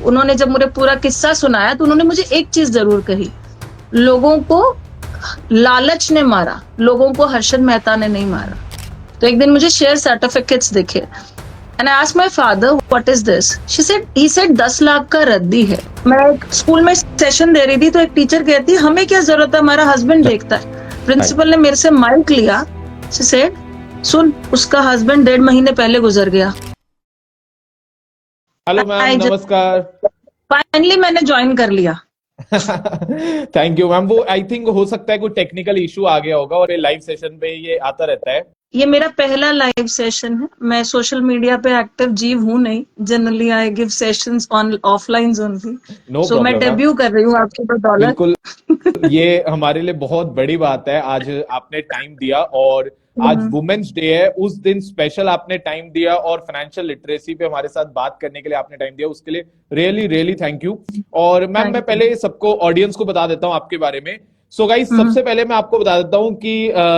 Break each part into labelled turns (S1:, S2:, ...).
S1: उन्होंने जब मुझे पूरा किस्सा सुनाया तो उन्होंने मुझे एक चीज जरूर कही, लोगों को लालच ने मारा, लोगों को हर्षद मेहता ने नहीं मारा। तो एक दिन मुझे शेयर सर्टिफिकेट्स दिखे and I asked my father what is this. He said 10 lakh का रद्दी है। मैं स्कूल में सेशन दे रही थी तो एक टीचर कहती हमें क्या जरूरत है, हमारा हस्बैंड देखता है। प्रिंसिपल ने मेरे से माइक लिया, शी सेड सुन, उसका हस्बैंड 1.5 महीने पहले गुजर गया।
S2: हेलो मैम, नमस्कार।
S1: फाइनली मैंने ज्वाइन कर लिया।
S2: Thank you ma'am. वो आई थिंक हो सकता है कोई टेक्निकल इशू आ गया होगा और लाइव सेशन पे ये आता रहता है।
S1: ये मेरा पहला लाइव सेशन है। मैं सोशल मीडिया पे एक्टिव जीव हूँ नहीं, generally I give sessions on offline only. So मैं डेब्यू कर रही हूँ आपकी बदौलत।
S2: बिल्कुल, ये हमारे लिए बहुत बड़ी बात है। आज आपने टाइम दिया और आज वुमेन्स डे है, उस दिन स्पेशल आपने टाइम दिया और फाइनेंशियल लिटरेसी पे हमारे साथ बात करने के लिए आपने टाइम दिया, उसके लिए रियली रियली थैंक यू। और मैम मैं पहले सबको ऑडियंस को बता देता हूँ आपके बारे में। सो गाइस, सबसे पहले मैं आपको बता देता हूँ कि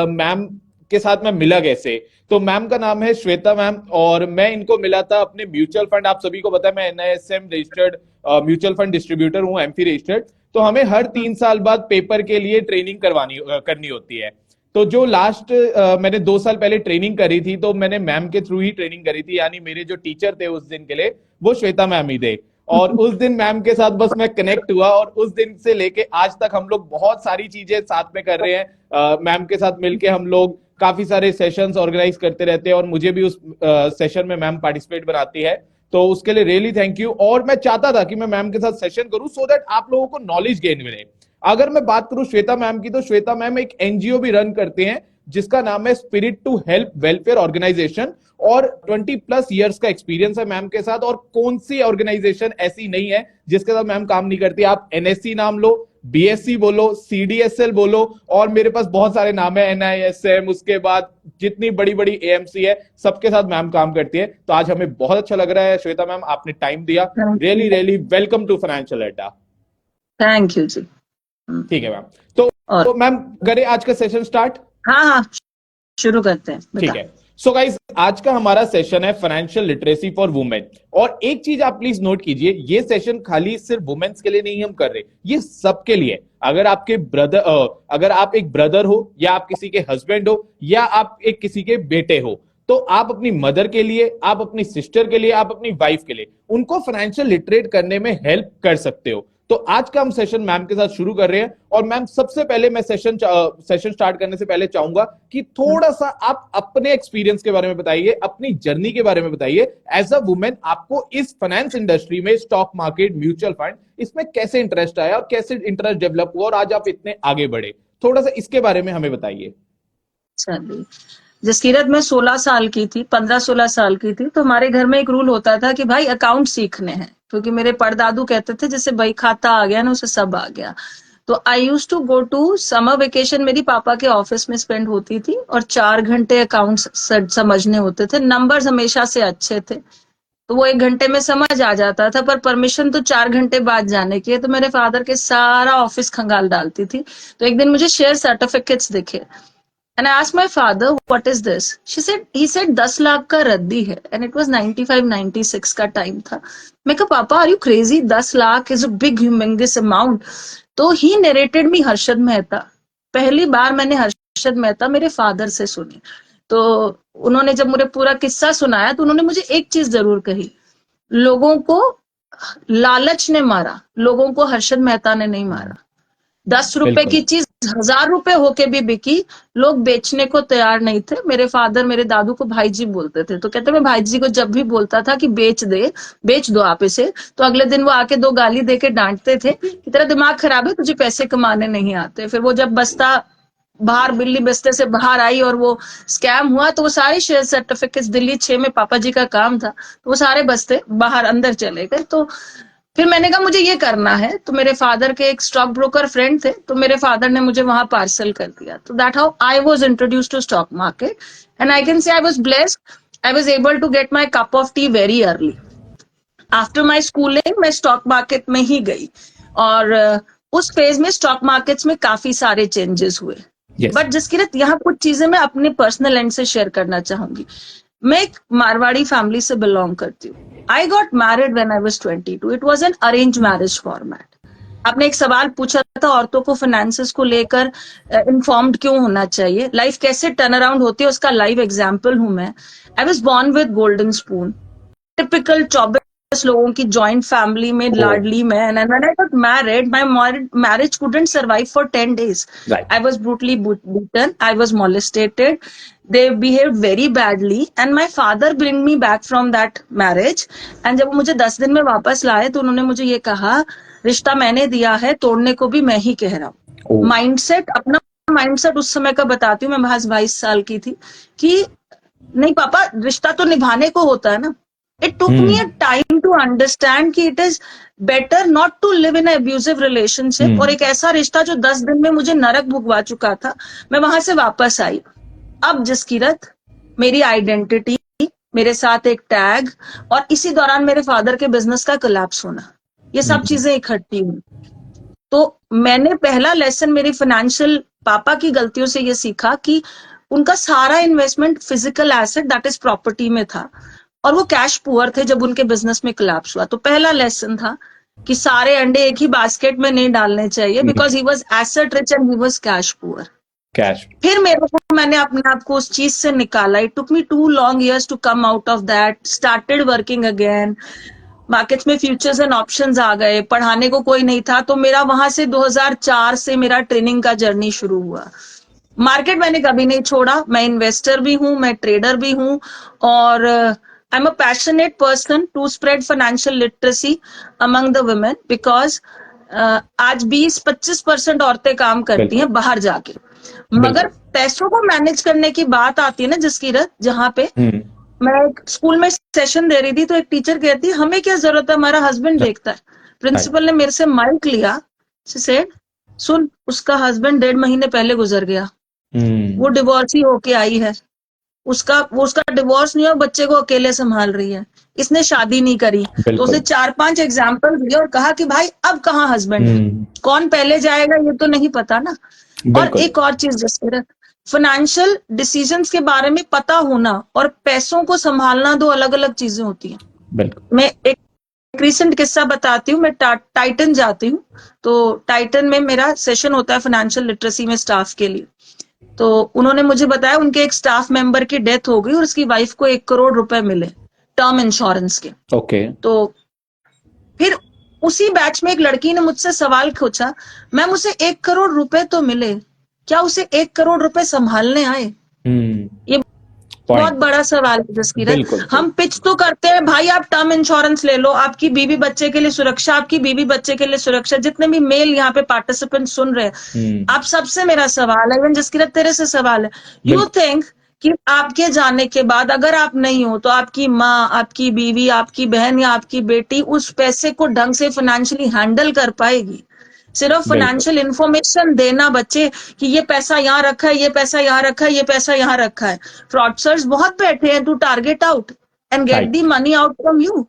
S2: मैम के साथ मैं मिला कैसे। तो मैम का नाम है श्वेता मैम और मैं इनको मिला था अपने म्यूचुअल फंड, आप सभी को पता है मैं NISM registered mutual fund distributor हूँ, एमफी रजिस्टर्ड। तो हमें हर 3 साल बाद पेपर के लिए ट्रेनिंग करनी होती है। तो जो लास्ट मैंने 2 साल पहले ट्रेनिंग करी थी तो मैंने मैम के थ्रू ही ट्रेनिंग करी थी, यानी मेरे जो टीचर थे उस दिन के लिए वो श्वेता मैम ही थे। और उस दिन मैम के साथ बस मैं कनेक्ट हुआ और उस दिन से लेके आज तक हम लोग बहुत सारी चीजें साथ में कर रहे हैं। मैम के साथ मिलके हम लोग काफी सारे सेशंस ऑर्गेनाइज करते रहते हैं और मुझे भी उस सेशन में मैम पार्टिसिपेट बनाती है, तो उसके लिए रियली थैंक यू। और मैं चाहता था कि मैं मैम के साथ सेशन करूं सो दैट आप लोगों को नॉलेज गेन मिले। अगर मैं बात करूं श्वेता मैम की, तो श्वेता मैम एक एनजीओ भी रन करते हैं जिसका नाम है spirit to help welfare organisation और 20+ इयर्स का एक्सपीरियंस है मैम के साथ। और कौन सी ऑर्गेनाइजेशन ऐसी नहीं है जिसके साथ मैम काम नहीं करती। आप NSC नाम लो, BSC बोलो, CDSL बोलो, और मेरे पास बहुत सारे नाम है, NISM, उसके बाद जितनी बड़ी बड़ी AMC है सबके साथ मैम काम करती है। तो आज हमें बहुत अच्छा लग रहा है श्वेता मैम, आपने टाइम दिया। Really really welcome to financial Adda.
S1: Thank you जी।
S2: ठीक है मैम, तो मैम करें आज का सेशन स्टार्ट।
S1: हाँ, शुरू करते हैं।
S2: ठीक है। सो गाइस, आज का हमारा सेशन है फाइनेंशियल लिटरेसी फॉर वुमेन। और एक चीज आप प्लीज नोट कीजिए, ये सेशन खाली सिर्फ वुमेन्स के लिए नहीं हम कर रहे, ये सबके लिए। अगर आपके अगर आप एक ब्रदर हो या आप किसी के हस्बैंड हो या आप एक किसी के बेटे हो, तो आप अपनी मदर के लिए, आप अपनी सिस्टर के लिए, आप अपनी वाइफ के लिए उनको फाइनेंशियल लिटरेट करने में हेल्प कर सकते हो। तो आज का हम सेशन मैम के साथ शुरू कर रहे हैं। और मैम सबसे पहले मैं सेशन स्टार्ट करने से पहले चाहूंगा कि थोड़ा सा आप अपने एक्सपीरियंस के बारे में बताइए, अपनी जर्नी के बारे में बताइए। एज अ वुमेन आपको इस फाइनेंस इंडस्ट्री में, स्टॉक मार्केट, म्यूचुअल फंड, इसमें कैसे इंटरेस्ट आया और कैसे इंटरेस्ट डेवलप हुआ और आज आप इतने आगे बढ़े, थोड़ा सा इसके बारे में हमें बताइए।
S1: चलिए, जसकीरत मैं 16 साल की थी, 15-16 साल की थी, तो हमारे घर में एक रूल होता था कि भाई अकाउंट सीखने हैं, क्योंकि मेरे परदादू कहते थे जैसे भाई खाता आ गया ना उसे सब आ गया। तो I use to go to summer vacation, मेरी पापा के ऑफिस में स्पेंड होती थी और 4 घंटे अकाउंट्स समझने होते थे। नंबर्स हमेशा से अच्छे थे तो वो 1 घंटे में समझ आ जाता था, पर परमिशन तो 4 घंटे बाद जाने की है, तो मेरे फादर के सारा ऑफिस खंगाल डालती थी। तो एक दिन मुझे शेयर सर्टिफिकेट्स दिखे and I asked my father what is this. He said 10 lakh का रद्दी है and it was 95-96 का टाइम था। मैं कहा पापा are you crazy, 10 lakh is a big humongous amount. तो he narrated me Harshad Mehta. पहली बार मैंने हर्षद मेहता मेरे फादर से सुनी। तो उन्होंने जब मुझे पूरा किस्सा सुनाया तो उन्होंने मुझे एक चीज जरूर कही, लोगों को लालच ने मारा, लोगों को हर्षद मेहता ने नहीं मारा। 10 रुपए की चीज 1000 रुपए होके भी बिकी, लोग बेचने को तैयार नहीं थे। मेरे फादर मेरे दादू को भाई जी बोलते थे, तो कहते मैं भाई जी को जब भी बोलता था कि बेच दो आप इसे, तो अगले दिन वो आके 2 गाली देके डांटते थे कि तेरा दिमाग खराब है, तुझे पैसे कमाने नहीं आते। फिर वो जब बस्ता बाहर, बिल्ली बस्ते से बाहर आई और वो स्कैम हुआ, तो वो सारे शेयर सर्टिफिकेट्स, दिल्ली 6 में पापा जी का काम था, तो वो सारे बस्ते बाहर अंदर चले गए। तो फिर मैंने कहा मुझे ये करना है, तो मेरे फादर के एक स्टॉक ब्रोकर फ्रेंड थे, तो मेरे फादर ने मुझे वहां पार्सल कर दिया। तो that how I was introduced to stock market and I can say I was blessed. I was able to get my cup of tea very early. After my schooling मैं stock market में ही गई और उस phase में stock markets में काफी सारे चेंजेस हुए। बट जसकीरत यहाँ कुछ चीजें मैं अपने पर्सनल एंड से शेयर करना चाहूंगी। मैं एक मारवाड़ी फैमिली से बिलोंग करती हूँ। आई got married when I was 22। It was an arrange marriage format. आपने एक सवाल पूछा था औरतों को फाइनेंसेस को लेकर इन्फॉर्म्ड क्यों होना चाहिए, लाइफ कैसे टर्न अराउंड होती है, उसका लाइव एग्जाम्पल हूं मैं। I was born with golden spoon, typical 24 लोगों की जॉइंट फैमिली में, लाडली मैं, and when I got married, my marriage couldn't survive for 10 days.
S2: Right.
S1: I was brutally beaten, I was molestated, they behaved very badly, and my father bring me back from that marriage. And जब वो मुझे 10 दिन में वापस लाए तो उन्होंने मुझे ये कहा, रिश्ता मैंने दिया है, तोड़ने को भी मैं ही कह रहा हूँ।
S2: Oh.
S1: माइंडसेट, अपना माइंडसेट उस समय का बताती हूँ, मैं महज 22 साल की थी, कि नहीं पापा, रिश्ता तो निभाने को होता है ना। It took me a time to understand कि it is better not to live in an abusive relationship। और एक ऐसा रिश्ता जो 10 दिन में मुझे नरक भुगवा चुका था, मैं वहां से वापस आई। अब जसकीरत, मेरी आइडेंटिटी, मेरे साथ एक टैग, और इसी दौरान मेरे फादर के बिजनेस का कोलैप्स होना, ये सब चीजें इकट्ठी हुई। तो मैंने पहला लेसन मेरी फाइनेंशियल पापा की गलतियों से ये सीखा कि उनका सारा investment physical asset, that is property में था, और वो कैश पुअर थे जब उनके बिजनेस में कोलैप्स हुआ। तो पहला लेसन था कि सारे अंडे एक ही बास्केट में नहीं डालने चाहिए, because he was asset rich and he was cash poor.
S2: Cash.
S1: फिर मैंने अपने आप को उस चीज से निकाला। It took me 2 long years to come out of that, started working again. Markets में फ्यूचर्स एंड ऑप्शंस आ गए, पढ़ाने को कोई नहीं था, तो मेरा वहां से 2004 से मेरा ट्रेनिंग का जर्नी शुरू हुआ। मार्केट मैंने कभी नहीं छोड़ा, मैं इन्वेस्टर भी हूं, मैं ट्रेडर भी हूं, और I am a passionate person to spread financial literacy among the women, because आज 20-25% औरतें काम करती हैं बाहर जाके, मगर पैसों को मैनेज करने की बात आती है ना जसकीरत, जहाँ पे मैं एक स्कूल में सेशन दे रही थी, तो एक टीचर कहती है, हमें क्या जरूरत है, हमारा हस्बैंड देखता है। प्रिंसिपल ने मेरे से माइक लिया, सेड, सुन, उसका हस्बैंड 1.5 महीने पहले गुजर गया, वो डिवोर्सी होके आई है, उसका डिवोर्स नहीं हुआ, बच्चे को अकेले संभाल रही है, इसने शादी नहीं करी। तो उसने 4-5 एग्जाम्पल दिए और कहा कि भाई अब कहाँ हस्बैंड है, कौन पहले जाएगा ये तो नहीं पता ना। और एक और चीज जैसे फाइनेंशियल डिसीजंस के बारे में पता होना और पैसों को संभालना 2 अलग-अलग चीजें होती हैं। मैं एक रिसेंट किस्सा बताती हूँ। मैं टाइटन जाती हूँ, तो टाइटन में मेरा सेशन होता है फाइनेंशियल लिटरेसी में स्टाफ के लिए। तो उन्होंने मुझे बताया उनके एक स्टाफ मेंबर की डेथ हो गई और उसकी वाइफ को 1 करोड़ रुपए मिले टर्म इंश्योरेंस के।
S2: ओके।
S1: तो फिर उसी बैच में एक लड़की ने मुझसे सवाल पूछा, मैम उसे 1 करोड़ रुपए तो मिले, क्या उसे 1 करोड़ रुपए संभालने आए? ये बहुत बड़ा सवाल है जसकीरत। हम पिच तो करते हैं, भाई आप टर्म इंश्योरेंस ले लो, आपकी बीवी बच्चे के लिए सुरक्षा, आपकी बीवी बच्चे के लिए सुरक्षा। जितने भी मेल यहाँ पे पार्टिसिपेंट सुन रहे हैं, आप सबसे मेरा सवाल है, इवन जसकीरत तेरे से सवाल है, यू थिंक कि आपके जाने के बाद अगर आप नहीं हो तो आपकी माँ, आपकी बीवी, आपकी बहन या आपकी बेटी उस पैसे को ढंग से फाइनेंशियली हैंडल कर पाएगी? सिर्फ फाइनेंशियल इंफॉर्मेशन देना बच्चे कि ये पैसा यहाँ रखा है, ये पैसा यहाँ रखा है, ये पैसा यहाँ रखा है। फ्रॉडस्टर्स बहुत बैठे हैं to target out and get the money out from you.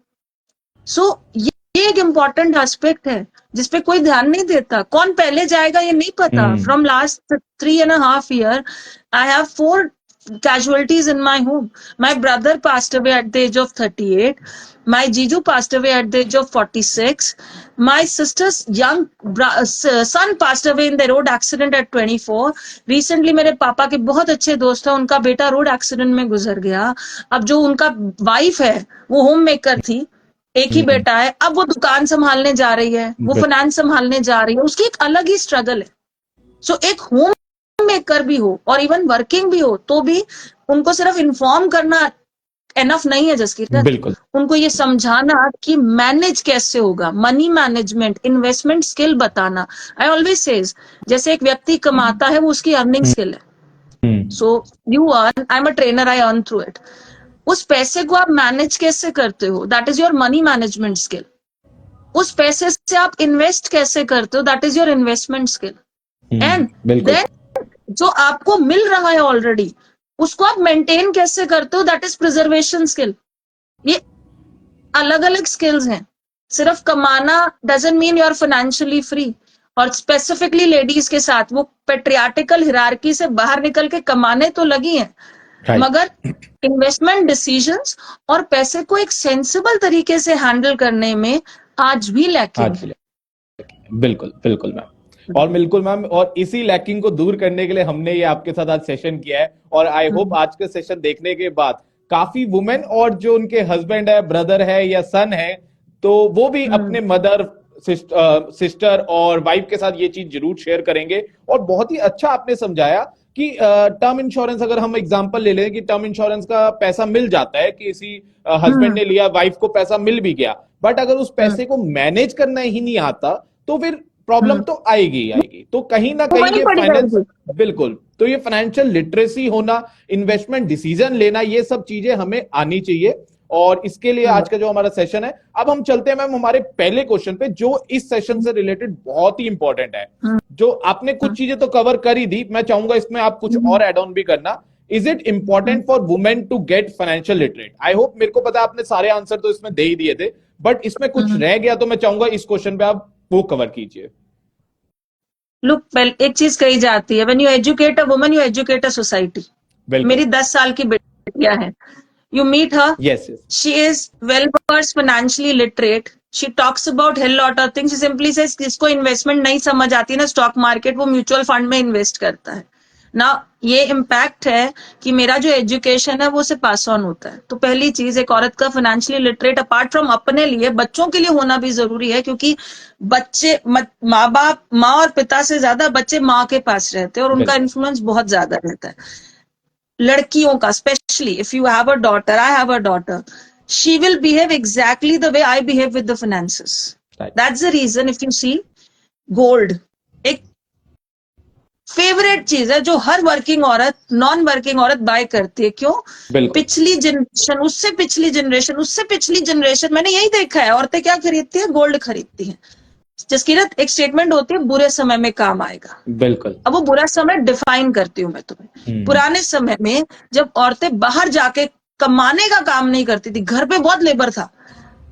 S1: So ये एक इम्पॉर्टेंट एस्पेक्ट है जिसपे कोई ध्यान नहीं देता। कौन पहले जाएगा ये नहीं पता। From last 3.5 years I have 4 casualties in my home. My brother passed away at the age of 38. My Jiju passed away at the age of 46. My sister's young son passed away in the road accident at 24. Recently मेरे पापा के बहुत अच्छे दोस्त हैं, उनका बेटा road accident में गुजर गया। अब जो उनका वाइफ है वो होम मेकर थी, एक ही बेटा है, अब वो दुकान संभालने जा रही है, वो फाइनेंस संभालने जा रही है, उसकी एक अलग ही स्ट्रगल है। सो एक होम मेकर भी हो और इवन वर्किंग भी हो तो भी उनको सिर्फ इन्फॉर्म करना एनफ नहीं है जसकीरत।
S2: बिल्कुल।
S1: उनको ये समझाना कि मैनेज कैसे होगा, मनी मैनेजमेंट, इन्वेस्टमेंट स्किल बताना। आई ऑलवेज सेज, जैसे एक व्यक्ति कमाता है वो उसकी अर्निंग स्किल है। So you earn, I am a trainer, I earn through it. उस पैसे को आप मैनेज कैसे करते हो, that is your money management skill. उस पैसे से आप इन्वेस्ट कैसे करते हो, that is your investment skill. And then जो आपको मिल रहा है ऑलरेडी उसको आप मेंटेन कैसे करते हो, दैट इज प्रिजर्वेशन स्किल। ये अलग अलग स्किल्स हैं। सिर्फ कमाना doesn't mean you are financially free. और स्पेसिफिकली लेडीज के साथ वो पेट्रियार्टिकल हिरार्की से बाहर निकल के कमाने तो लगी हैं,
S2: Right.
S1: मगर इन्वेस्टमेंट डिसीजंस और पैसे को एक सेंसिबल तरीके से हैंडल करने में आज भी लैकिंग
S2: आज भी बिल्कुल बिल्कुल मैम, और बिल्कुल मैम, और इसी लैकिंग को दूर करने के लिए हमने ये आपके साथ आज सेशन किया है, और आई होप आज के सेशन देखने के बाद काफी वुमेन और जो उनके हस्बैंड है, ब्रदर है या सन है, तो वो भी अपने मदर, सिस्टर और वाइफ के साथ ये चीज जरूर शेयर करेंगे। और बहुत ही अच्छा आपने समझाया कि टर्म इंश्योरेंस, अगर हम एग्जांपल ले लें कि टर्म इंश्योरेंस का पैसा मिल जाता है, किसी हस्बैंड ने लिया, वाइफ को पैसा मिल भी गया, बट अगर उस पैसे को मैनेज करना ही नहीं आता तो फिर प्रॉब्लम तो आएगी ही आएगी। तो कहीं ना कहीं ये फाइनेंस, बिल्कुल, तो ये फाइनेंशियल लिटरेसी होना, इन्वेस्टमेंट डिसीजन लेना, ये सब चीजें हमें आनी चाहिए। और इसके लिए आज का जो हमारा सेशन है, अब हम चलते हैं मैम हमारे पहले क्वेश्चन पे, जो इस सेशन से रिलेटेड बहुत ही इंपॉर्टेंट है। जो आपने कुछ चीजें तो कवर कर ही दी, मैं चाहूंगा इसमें आप कुछ और एड ऑन भी करना। Is it important for women to get financial literate? I hope, मेरे को पता है आपने सारे आंसर तो इसमें दे ही दिए थे, बट इसमें कुछ रह गया तो मैं चाहूंगा इस क्वेश्चन पे आप वो कवर कीजिए।
S1: लुक, एक चीज कही जाती है, when you educate a woman you educate a society. मेरी 10 साल की बेटियां हैं, you meet her,
S2: yes,
S1: she is well versed, financially literate, she talks about hell lot of things, she simply says जिसको इन्वेस्टमेंट नहीं समझ आती ना स्टॉक मार्केट, वो म्यूचुअल फंड में इन्वेस्ट करता है ना। ये इम्पैक्ट है कि मेरा जो एजुकेशन है वो उसे पास ऑन होता है। तो पहली चीज, एक औरत का फाइनेंशियली लिटरेट अपार्ट फ्रॉम अपने लिए, बच्चों के लिए होना भी जरूरी है, क्योंकि बच्चे, माँ बाप, माँ और पिता से ज्यादा बच्चे माँ के पास रहते हैं और उनका इन्फ्लुएंस बहुत ज्यादा रहता है। लड़कियों का specially, if you have a daughter, I have a daughter, she will behave exactly the way I behave with the finances. That's the reason if you see, gold एक फेवरेट चीज है जो हर वर्किंग औरत, नॉन वर्किंग औरत buy करती है। क्यों? पिछली जनरेशन, उससे पिछली जनरेशन, उससे पिछली जनरेशन, मैंने यही देखा है, औरतें क्या खरीदती है? गोल्ड खरीदती हैं। जसकीरत, एक स्टेटमेंट होती है, बुरे समय में काम आएगा।
S2: बिल्कुल।
S1: अब वो बुरा समय डिफाइन करती हूँ मैं तुम्हें। पुराने समय में जब औरतें बाहर जाके कमाने का काम नहीं करती थी, घर पे बहुत लेबर था,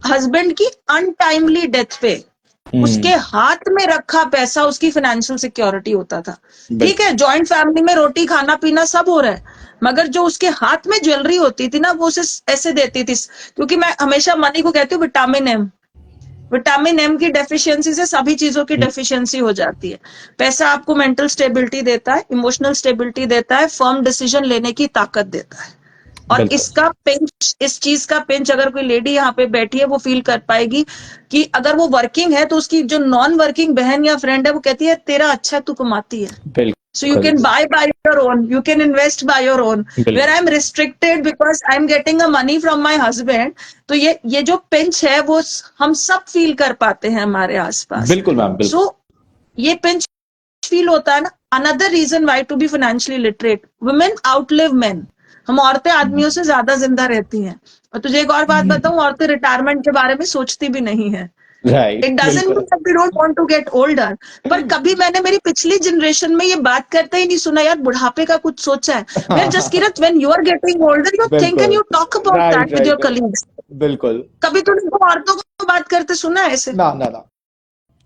S1: हस्बैंड की अनटाइमली डेथ पे उसके हाथ में रखा पैसा उसकी फाइनेंशियल सिक्योरिटी होता था। ठीक है, जॉइंट फैमिली में रोटी खाना पीना सब हो रहा है, मगर जो उसके हाथ में ज्वेलरी होती थी ना, वो उसे ऐसे देती थी। क्योंकि मैं हमेशा मनी को कहती हूँ विटामिन एम, विटामिन एम की डेफिशिएंसी से सभी चीजों की डेफिशिएंसी हो जाती है। पैसा आपको मेंटल स्टेबिलिटी देता है, इमोशनल स्टेबिलिटी देता है, फर्म डिसीजन लेने की ताकत देता है। और इसका पिंच, इस चीज का पिंच अगर कोई लेडी यहाँ पे बैठी है वो फील कर पाएगी कि अगर वो वर्किंग है तो उसकी जो नॉन वर्किंग बहन या फ्रेंड है वो कहती है तेरा अच्छा तू कमाती है, so you can buy by your own, you can invest by your own, where I am restricted because I am getting a money from my husband। तो ये जो पिंच है वो हम सब फील कर पाते हैं हमारे आसपास।
S2: बिल्कुल मैम, बिल्कुल।
S1: So ये पिंच फील होता है ना। Another reason why to be financially literate, women outlive men। हम औरतें आदमियों से ज्यादा जिंदा रहती हैं। और तुझे एक और बात बताऊं, औरतें रिटायरमेंट के बारे में सोचती भी नहीं है। It doesn't mean that we don't want to get older, पर कभी मैंने मेरी पिछली जनरेशन में ये बात करते ही नहीं सुना, यार बुढ़ापे का कुछ सोचा है। Well Jaskirat, when you are getting older you think and you talk about that with your colleagues. बिल्कुल। कभी तूने औरतों को बात करते सुना है ऐसे?
S2: ना।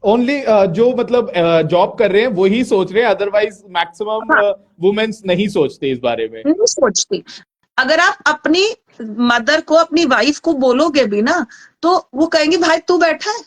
S2: ओनली जो मतलब जॉब कर रहे हैं वही सोच रहे हैं, अदरवाइज मैक्सिमम वुमेन्स नहीं सोचते इस बारे में।
S1: नहीं सोचती। अगर आप अपनी मदर को, अपनी वाइफ को बोलोगे भी ना, तो वो कहेंगे भाई तू बैठा है।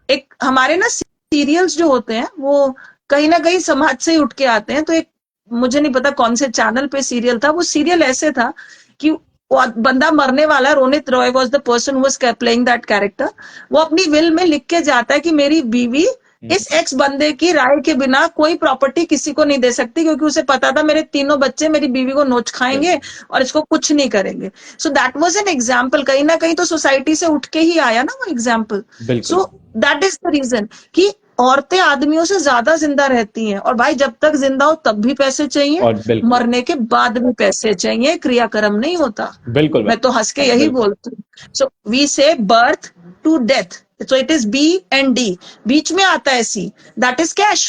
S1: एक हमारे ना सीरियल्स जो होते हैं वो कहीं ना कहीं समाज से ही उठ के आते हैं। तो एक, मुझे नहीं पता कौन से चैनल पे सीरियल था, वो सीरियल ऐसे था कि वो बंदा मरने वाला, Ronit Roy was the person who was playing that character. वो अपनी विल में लिख के जाता है कि मेरी बीवी इस एक्स बंदे की राय के बिना कोई प्रॉपर्टी किसी को नहीं दे सकती, क्योंकि उसे पता था मेरे तीनों बच्चे मेरी बीवी को नोच खाएंगे और इसको कुछ नहीं करेंगे। So that was an example. कहीं ना कहीं तो सोसाइटी से उठ के ही आया ना वो example. So that is the reason कि औरतें आदमियों से ज्यादा जिंदा रहती हैं। और भाई जब तक जिंदा हो तब भी पैसे चाहिए, मरने के बाद भी पैसे चाहिए, क्रियाक्रम नहीं होता। बिल्कुल, मैं तो हंस के यही बोलती हूँ। So we say birth to death, so it is B and D, बीच में आता है C, that is cash,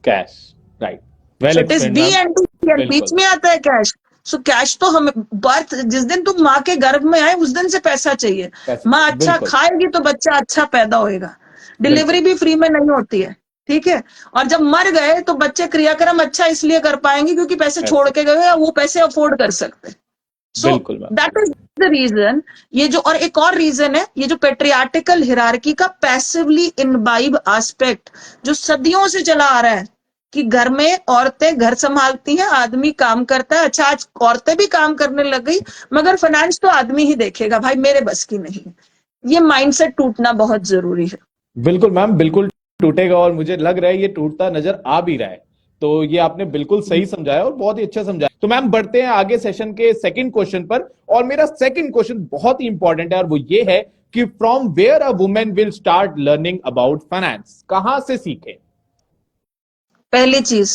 S2: right,
S1: well so it is B and D, and बीच में आता है कैश। सो कैश तो हमें बर्थ, जिस दिन तुम माँ के गर्भ में आए उस दिन से पैसा चाहिए। माँ अच्छा खाएगी तो बच्चा अच्छा पैदा होएगा। डिलीवरी भी फ्री में नहीं होती है, ठीक है। और जब मर गए तो बच्चे क्रियाक्रम अच्छा इसलिए कर पाएंगे क्योंकि पैसे छोड़ के गए या वो पैसे अफोर्ड कर सकते हैं। सो
S2: बिल्कुल ma'am.
S1: That is the reason. ये जो और एक और रीजन है, ये जो पेट्रियार्टिकल हिरार्की का पैसिवली इनबाइब एस्पेक्ट जो सदियों से चला आ रहा है कि घर में औरतें घर संभालती हैं, आदमी काम करता है। अच्छा, आज औरतें भी काम करने लग गई मगर फाइनेंस तो आदमी ही देखेगा, भाई मेरे बस की नहीं है। ये माइंडसेट टूटना बहुत जरूरी है।
S2: बिल्कुल मैम, बिल्कुल टूटेगा और मुझे लग रहा है ये टूटता नजर आ भी रहा है। तो ये आपने बिल्कुल सही समझाया और बहुत ही अच्छा समझाया। तो मैम बढ़ते हैं आगे सेशन के सेकंड क्वेश्चन पर, और मेरा सेकंड क्वेश्चन बहुत ही इंपॉर्टेंट है और वो ये है कि from where a women will start learning about finance, कहां से सीखे?
S1: पहली चीज,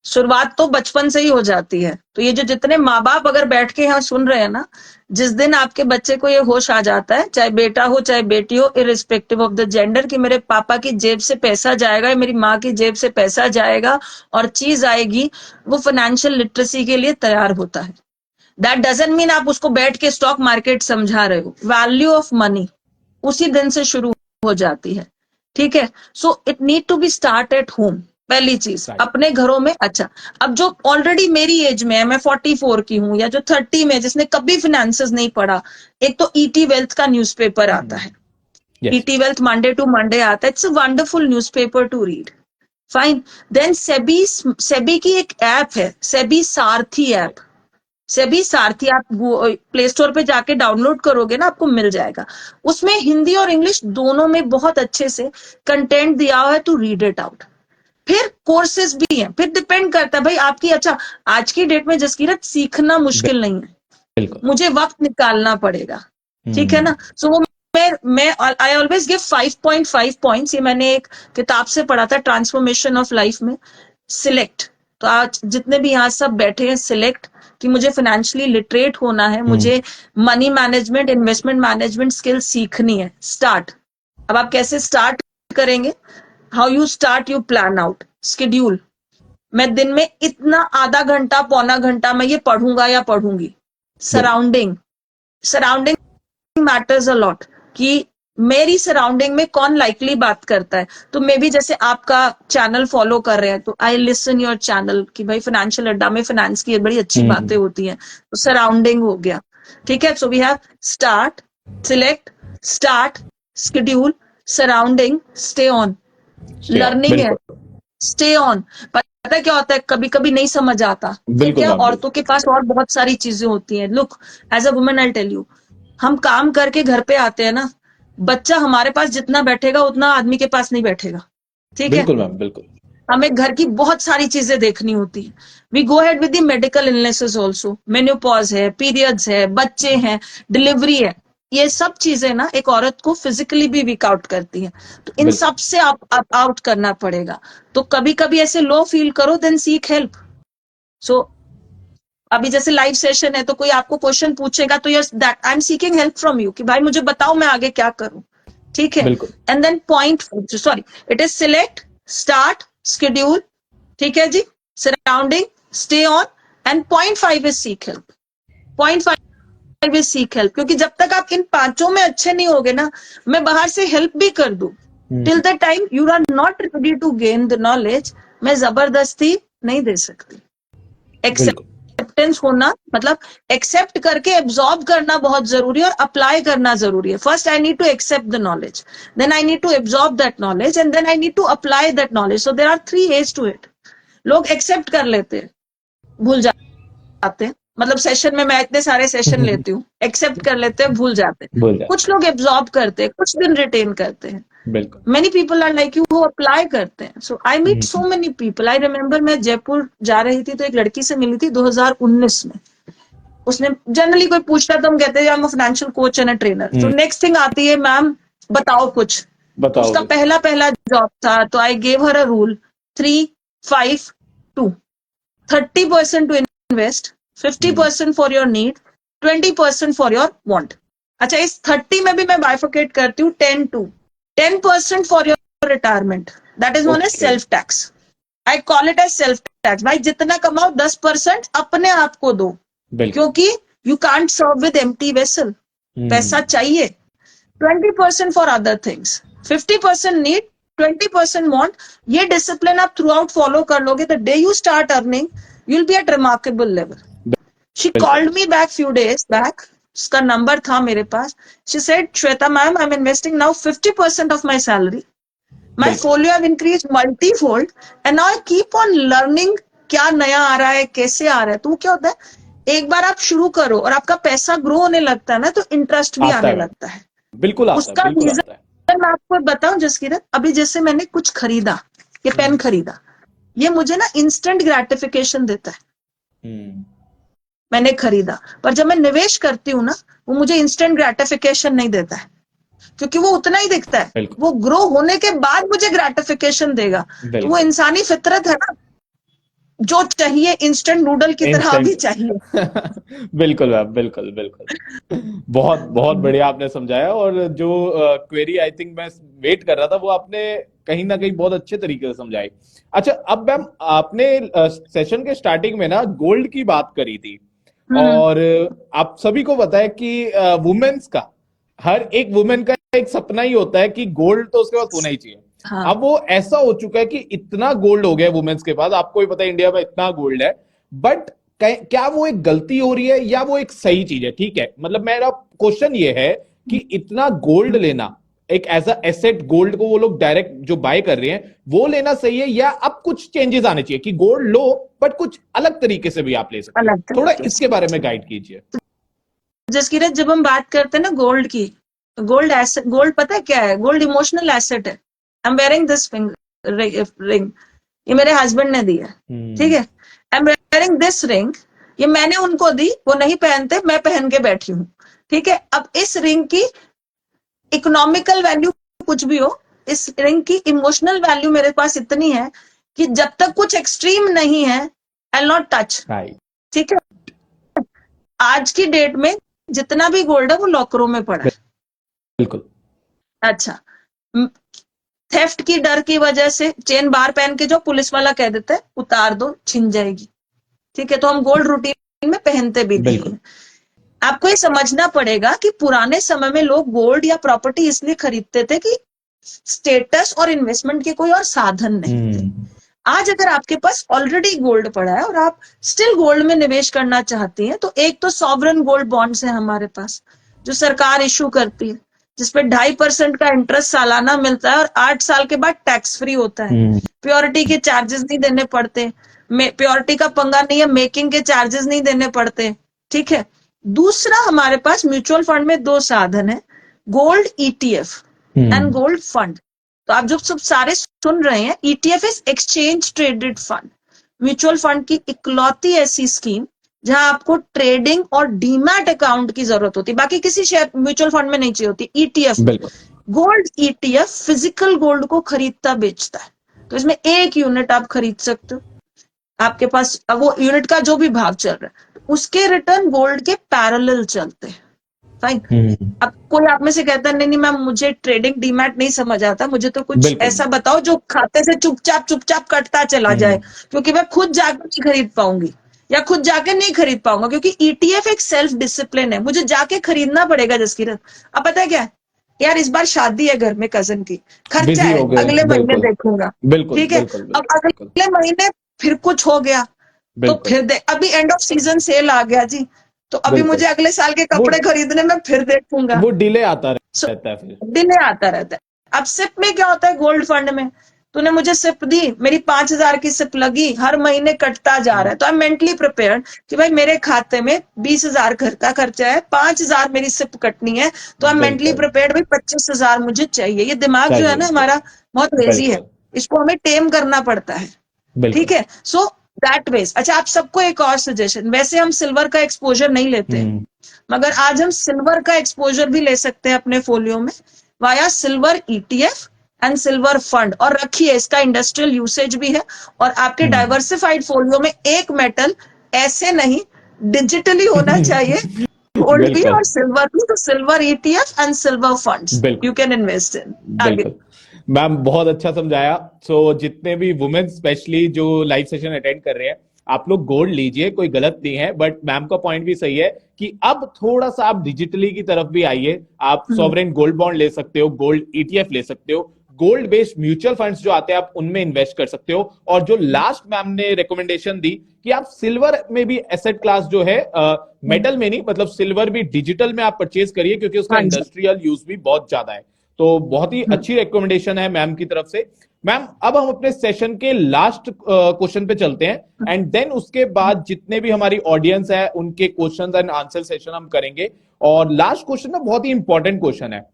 S1: शुरुआत तो बचपन से ही हो जाती है। तो ये जो जितने माँ बाप अगर बैठ के यहाँ सुन रहे हैं ना, जिस दिन आपके बच्चे को ये होश आ जाता है, चाहे बेटा हो चाहे बेटी हो, इरिस्पेक्टिव ऑफ द जेंडर, कि मेरे पापा की जेब से पैसा जाएगा या मेरी माँ की जेब से पैसा जाएगा और चीज आएगी, वो फाइनेंशियल लिटरेसी के लिए तैयार होता है। दैट डजंट मीन आप उसको बैठ के स्टॉक मार्केट समझा रहे हो। वैल्यू ऑफ मनी उसी दिन से शुरू हो जाती है। ठीक है। So it need to be start at home. पहली चीज
S2: Right.
S1: अपने घरों में। अच्छा, अब जो ऑलरेडी मेरी एज में है, मैं 44 की हूं, या जो 30 में, जिसने कभी फाइनेंसेस नहीं पढ़ा, एक तो ईटी वेल्थ का न्यूज़पेपर आता है।
S2: Yes.
S1: ET wealth Monday to Monday आता है। It's a wonderful newspaper to read. Fine. Then SEBI की एक ऐप है, सेबी सारथी ऐप। सेबी सारथी आप प्ले स्टोर पे जाके डाउनलोड करोगे ना, आपको मिल जाएगा। उसमें हिंदी और इंग्लिश दोनों में बहुत अच्छे से कंटेंट दिया हुआ है, टू रीड इट आउट। फिर कोर्सेज भी हैं। फिर डिपेंड करता है भाई आपकी। अच्छा, आज की डेट में जसकीरत सीखना मुश्किल नहीं है,
S2: बिल्कुल।
S1: मुझे वक्त निकालना पड़ेगा। ठीक है ना। सो वो मैं आई ऑलवेज गिव 5.5 पॉइंट्स। ये मैंने एक किताब से पढ़ा था, ट्रांसफॉर्मेशन ऑफ लाइफ में। सिलेक्ट। तो आज जितने भी यहाँ सब बैठे हैं, सिलेक्ट कि मुझे फाइनेंशियली लिटरेट होना है, मुझे money management, investment management skill सीखनी है। स्टार्ट। अब आप कैसे स्टार्ट करेंगे? How you start, you plan out schedule. मैं दिन में इतना आधा घंटा पौना घंटा मैं ये पढ़ूंगा या पढ़ूंगी। सराउंडिंग मैटर्स अ लॉट, कि मेरी सराउंडिंग में कौन लाइकली बात करता है। तो मे भी जैसे आपका चैनल फॉलो कर रहे हैं तो आई लिसन योर चैनल कि भाई फाइनेंशियल अड्डा में फाइनेंस की बड़ी अच्छी बातें होती हैं। तो सराउंडिंग हो गया। ठीक है। So we have start, select, start, schedule, surrounding, stay on. Learning है, स्टे ऑन। पता है क्या होता है, कभी कभी नहीं समझ आता। ठीक है। औरतों के पास और बहुत सारी चीजें होती हैं। Look, as a woman I tell you, हम काम करके घर पे आते हैं ना, बच्चा हमारे पास जितना बैठेगा उतना आदमी के पास नहीं बैठेगा। ठीक है।
S2: बिल्कुल मैम, बिल्कुल।
S1: हमें घर की बहुत सारी चीजें देखनी होती है। We go head with the medical illnesses also. Menopause है, पीरियड्स है, बच्चे हैं, डिलीवरी है। ये सब चीजें ना एक औरत को फिजिकली भी वीक आउट करती हैं। तो इन सब से आप आउट करना पड़ेगा। तो कभी कभी ऐसे लो फील करो, देन सीक हेल्प। सो अभी जैसे लाइव सेशन है तो कोई आपको क्वेश्चन पूछेगा तो yes, that I am seeking help from you, कि भाई मुझे बताओ मैं आगे क्या करूं। ठीक है। And then point, sorry, it is select, start, schedule. ठीक है जी। Surrounding, stay on, and point 5 is seek help. Point 5 is seek help, क्योंकि जब तक आप इन पांचों में अच्छे नहीं होगे ना, मैं बाहर से हेल्प भी कर दूं, till the time you are not ready to gain the knowledge, मैं जबरदस्ती नहीं दे सकती। एक्सेप्टेंस होना मतलब एक्सेप्ट करके एब्जॉर्ब करना बहुत जरूरी है और अप्लाई करना जरूरी है। First I need to accept the knowledge, then I need to absorb that knowledge, and then I need to apply that knowledge. So there are 3 ways to it. लोग एक्सेप्ट कर लेते हैं, भूल जाते हैं। मतलब सेशन में मैं इतने सारे सेशन लेती हूँ, एक्सेप्ट कर लेते हैं, भूल जाते हैं। कुछ लोग एब्जॉर्ब करते हैं, कुछ दिन रिटेन करते हैं। Many people are like you, वो अप्लाई करते हैं। So I meet so many people. I remember मैं जयपुर जा रही थी तो एक लड़की से मिली थी 2019 में। उसने जनरली कोई पूछता तो हम कहते हैं आई am a financial coach and a trainer. तो नेक्स्ट थिंग आती है, मैम बताओ कुछ। उसका पहला जॉब था। तो I gave her a rule 3-5-2। 30% to invest, 50% for your need, 20% for your want. अच्छा, इस 30 में भी मैं बाइफोकेट करती हूँ 10% for your retirement, that is known as self tax. I call it as self tax. भाई जितना कमाओ 10% अपने आप को दो, क्योंकि you can't serve with empty vessel, पैसा चाहिए। 20% for other things, 50% need, 20% bond, ये डिसिप्लिन आप थ्रू आउट फॉलो कर लोगे, the day you start earning you will be at remarkable level. She called me back few days back, उसका number था मेरे पास। She said, Shweta ma'am, I am investing now 50% of my salary, my folio have increase multifold and now I keep on learning क्या नया आ रहा है, कैसे आ रहा है। तो क्या होता है, एक बार आप शुरू करो और आपका पैसा ग्रो होने लगता है ना, तो इंटरेस्ट भी आने लगता है।
S2: बिल्कुल आता
S1: उसका
S2: है, बिल्कुल
S1: रीजन
S2: आता है।
S1: मैं आपको बताऊं जसकीरत, अभी जैसे मैंने कुछ खरीदा, ये पेन खरीदा, ये मुझे ना इंस्टेंट ग्रेटिफिकेशन देता है। मैंने खरीदा, पर जब मैं निवेश करती हूँ ना, वो मुझे इंस्टेंट ग्रेटिफिकेशन नहीं देता है, क्योंकि वो उतना ही दिखता है,
S2: बिल्कुल
S1: वो ग्रो होने के बाद मुझे ग्रेटिफिकेशन देगा। तो वो
S2: बिल्कुल
S1: इंसानी फितरत है ना, जो चाहिए इंस्टेंट नूडल की तरह भी
S2: इंस्टेंट
S1: चाहिए।
S2: बिल्कुल मैम, बिल्कुल बिल्कुल। बहुत बहुत बढ़िया आपने समझाया, और जो क्वेरी आई थिंक मैं वेट कर रहा था वो आपने कहीं ना कहीं बहुत अच्छे तरीके से समझाई। अच्छा, अब मैम आपने सेशन के स्टार्टिंग में ना गोल्ड की बात करी थी, और आप सभी को पता है कि वुमेन्स का, हर एक वुमेन का एक सपना ही होता है कि गोल्ड तो उसके पास होना ही चाहिए।
S1: हाँ,
S2: अब वो ऐसा हो चुका है कि इतना गोल्ड हो गया वुमेन्स के पास, आपको भी पता है इंडिया में इतना गोल्ड है, बट क्या वो एक गलती हो रही है या वो एक सही चीज है? ठीक है, मतलब मेरा क्वेश्चन ये है कि इतना गोल्ड लेना, एक एज अ एसेट गोल्ड को वो लोग डायरेक्ट जो बाय कर रहे हैं, वो लेना सही है, या अब कुछ चेंजेस आने चाहिए कि गोल्ड लो बट कुछ अलग तरीके से भी आप ले सकते हो?
S1: अलग
S2: थोड़ा
S1: तरीके
S2: इसके
S1: से।
S2: बारे में गाइड कीजिए।
S1: जसकीरत, जब हम बात करते हैं ना गोल्ड की, गोल्ड एसेट, गोल्ड पता है क्या है? गोल्ड इमोशनल एसेट है। I am wearing this ring, ये मेरे हस्बैंड ने दी है, ठीक है। I am wearing this ring, ये मैंने उनको दी, वो नहीं पहनते, मैं पहन के बैठी हूँ, ठीक है। अब इस रिंग की इकोनॉमिकल वैल्यू कुछ भी हो, इस रिंग की इमोशनल वैल्यू मेरे पास इतनी है कि जब तक कुछ एक्सट्रीम नहीं है, I will not touch,
S2: right,
S1: ठीक है। आज की डेट में जितना भी गोल्ड है वो लॉकरों में पड़ा है।
S2: बिल्कुल।
S1: अच्छा, थेफ्ट की डर की वजह से चेन बार पहन के जो पुलिस वाला कह देता है उतार दो, छिन जाएगी, ठीक है, तो हम गोल्ड रूटीन में पहनते भी नहीं
S2: बिल्कुल।
S1: है। आपको ये समझना पड़ेगा कि पुराने समय में लोग गोल्ड या प्रॉपर्टी इसलिए खरीदते थे कि स्टेटस और इन्वेस्टमेंट के कोई और साधन नहीं थे। आज अगर आपके पास ऑलरेडी गोल्ड पड़ा है और आप स्टिल गोल्ड में निवेश करना चाहती हैं, तो एक तो सॉवरन गोल्ड बॉन्ड्स है हमारे पास, जो सरकार इशू करती है, जिसपे 2.5% का इंटरेस्ट सालाना मिलता है और 8 साल के बाद टैक्स फ्री होता है। प्योरिटी के चार्जेस नहीं देने पड़ते, प्योरिटी का पंगा नहीं है, मेकिंग के चार्जेस नहीं देने पड़ते, ठीक है। दूसरा, हमारे पास म्यूचुअल फंड में 2 साधन है, gold ETF and gold fund. तो आप जो सब सारे सुन रहे हैं, ETF is exchange traded fund, mutual fund की इकलौती ऐसी स्कीम जहां आपको ट्रेडिंग और डीमैट अकाउंट की जरूरत होती है, बाकी किसी शेयर म्यूचुअल फंड में नहीं चाहिए होती, ईटीएफ में।
S2: बिल्कुल।
S1: गोल्ड ईटीएफ फिजिकल गोल्ड को खरीदता बेचता है, तो इसमें 1 यूनिट आप खरीद सकते हो, आपके पास अब वो यूनिट का जो भी भाव चल रहा है, उसके रिटर्न गोल्ड के पैरेलल चलते हैं, फाइन। अब कोई आप में से कहता है नहीं नहीं मैम, मुझे ट्रेडिंग डीमैट नहीं समझ आता, मुझे तो कुछ
S2: बिल्कुल।
S1: ऐसा बताओ जो खाते से चुपचाप चुपचाप कटता चला जाए, क्योंकि मैं खुद जाकर नहीं खरीद पाऊंगी, या खुद जाके नहीं खरीद पाऊंगा, क्योंकि ईटीएफ एक सेल्फ डिसिप्लिन है, मुझे जाके खरीदना पड़ेगा। जसकीरत, अब पता है क्या यार, इस बार शादी है घर में कजन की, खर्चा
S2: बिजी
S1: है,
S2: हो गए,
S1: अगले महीने
S2: बिल्कुल
S1: देखूंगा,
S2: बिल्कुल
S1: ठीक है।
S2: बिल्कुल
S1: अब
S2: बिल्कुल
S1: अगले महीने फिर कुछ हो गया, तो
S2: बिल्कुल
S1: फिर अभी एंड ऑफ सीजन सेल आ गया जी, तो अभी
S2: बिल्कुल।
S1: मुझे अगले साल के
S2: वो
S1: कपड़े खरीदने में फिर देखूंगा,
S2: वो डिले आता
S1: सो
S2: रहता है फिर।
S1: डिले आता रहता है। अब सिप में क्या होता है, गोल्ड फंड में तूने मुझे सिप दी, मेरी 5,000 की सिप लगी, हर महीने कटता जा रहा है, तो आई एम मेंटली प्रिपेयर्ड कि भाई मेरे खाते में 20,000 घर का खर्चा है, 5,000 मेरी सिप कटनी है, तो आई एम मेंटली
S2: बिल्कुल
S1: प्रिपेयर्ड, भाई 25,000 मुझे चाहिए। ये दिमाग जो है
S2: चाहिए,
S1: ना हमारा, बहुत लेजी है,
S2: बिल्कुल
S1: इसको हमें टेम करना पड़ता है,
S2: बिल्कुल।
S1: ठीक है। So that ways. अच्छा, आप सबको एक और सजेशन, वैसे हम सिल्वर का एक्सपोजर नहीं लेते हैं, मगर आज हम सिल्वर का एक्सपोजर भी ले सकते हैं अपने फोलियो में via silver ETF and silver fund. और रखिए, इसका इंडस्ट्रियल यूसेज भी है, और आपके डाइवर्सिफाइड फोलियो में एक मेटल ऐसे नहीं, डिजिटली होना चाहिए, गोल्ड भी
S2: बिल्कुल
S1: और सिल्वर भी। तो silver ETF and silver funds
S2: बिल्कुल
S1: यू कैन इन्वेस्ट इन। आगे।
S2: बिल्कुल। मैम बहुत अच्छा समझाया। सो जितने भी वुमेन स्पेशली जो लाइव सेशन अटेंड कर रहे हैं, आप लोग गोल्ड लीजिए, कोई गलत नहीं है, बट मैम का पॉइंट भी सही है कि अब थोड़ा सा आप डिजिटली की तरफ भी आइए। आप सॉवरेन गोल्ड बॉन्ड ले सकते हो, गोल्ड ईटीएफ ले सकते हो, गोल्ड बेस्ड म्यूचुअल फंड्स जो आते हैं आप उनमें इन्वेस्ट कर सकते हो। और जो लास्ट मैम ने रिकमेंडेशन दी कि आप सिल्वर में भी एसेट क्लास जो है, मेटल में नहीं, मतलब सिल्वर भी डिजिटल में आप परचेज करिए, क्योंकि उसका
S1: हाँ जी।
S2: इंडस्ट्रियल यूज भी बहुत ज्यादा है। तो बहुत ही अच्छी रिकमेंडेशन है मैम की तरफ से। मैम अब हम अपने सेशन के लास्ट क्वेश्चन पे चलते हैं, एंड देन उसके बाद जितने भी हमारी ऑडियंस है उनके क्वेश्चंस एंड आंसर सेशन हम करेंगे। और लास्ट क्वेश्चन ना बहुत ही इंपॉर्टेंट क्वेश्चन है।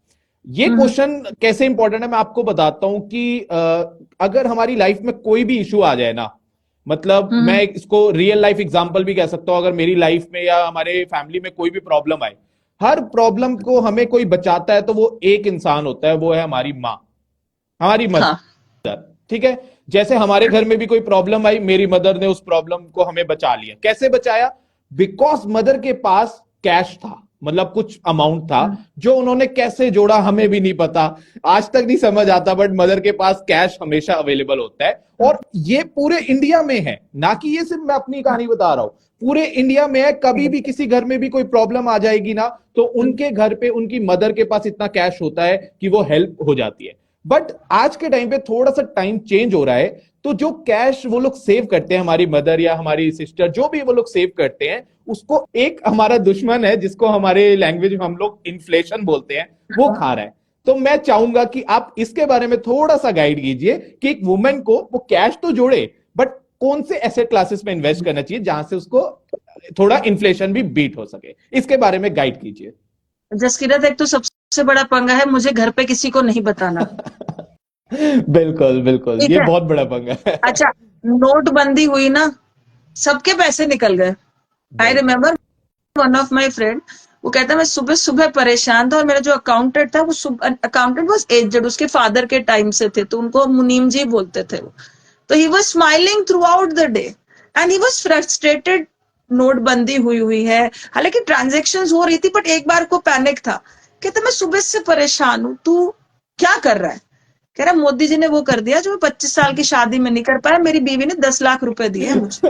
S2: ये क्वेश्चन कैसे इंपॉर्टेंट है मैं आपको बताता हूं कि अगर हमारी लाइफ में कोई भी इशू आ जाए ना, मतलब मैं इसको रियल लाइफ एग्जांपल भी कह सकता हूं, अगर मेरी लाइफ में या हमारे फैमिली में कोई भी प्रॉब्लम आए, हर प्रॉब्लम को हमें कोई बचाता है तो वो एक इंसान होता है, वो है हमारी माँ, हमारी मदर।
S1: हाँ।
S2: ठीक है, जैसे हमारे घर में भी कोई प्रॉब्लम आई, मेरी मदर ने उस प्रॉब्लम को हमें बचा लिया। कैसे बचाया? बिकॉज मदर के पास कैश था, मतलब कुछ अमाउंट था जो उन्होंने कैसे जोड़ा हमें भी नहीं पता, आज तक नहीं समझ आता, बट मदर के पास कैश हमेशा अवेलेबल होता है। और ये पूरे इंडिया में है, ना कि ये सिर्फ मैं अपनी कहानी बता रहा हूं, पूरे इंडिया में है। कभी भी किसी घर में भी कोई प्रॉब्लम आ जाएगी ना, तो उनके घर पे उनकी मदर के पास इतना कैश होता है कि वो हेल्प हो जाती है। बट आज के टाइम पे थोड़ा सा टाइम चेंज हो रहा है, तो जो कैश वो लोग सेव करते हैं, हमारी मदर या हमारी सिस्टर जो भी वो लोग सेव करते हैं, उसको एक हमारा दुश्मन है जिसको हमारे लैंग्वेज में हम लोग इन्फ्लेशन बोलते हैं, वो खा रहा है। तो मैं चाहूंगा कि आप इसके बारे में थोड़ा सा गाइड कीजिए कि एक वुमेन को वो कैश तो जोड़े, बट कौन से एसेट क्लासेस में इन्वेस्ट करना चाहिए जहां से उसको थोड़ा इन्फ्लेशन भी बीट हो सके, इसके बारे में गाइड कीजिए।
S1: जसकीरत, एक तो सबसे बड़ा पंगा है, मुझे घर पे किसी को नहीं बताना।
S2: बिल्कुल बिल्कुल,
S1: ठीक
S2: ये
S1: है।
S2: बहुत बड़ा पंगा है।
S1: अच्छा, नोटबंदी हुई ना, सबके पैसे निकल गए। I remember one of my friend, वो कहता है मैं सुबह सुबह परेशान था, और मेरा जो अकाउंटेंट था, वो अकाउंटेंट वॉज एजड, उसके फादर के टाइम से थे, तो उनको मुनीम जी बोलते थे वो। तो he was smiling through out the day and he was frustrated. नोटबंदी हुई है, हालांकि ट्रांजेक्शन हो रही थी, बट एक बार को पैनिक था। कहते मैं सुबह से परेशान हूं, तू क्या कर रहा है? कह रहा मोदी जी ने वो कर दिया जो मैं 25 साल की शादी में नहीं कर पाया, मेरी बीवी ने 10 लाख रुपए दिए मुझे।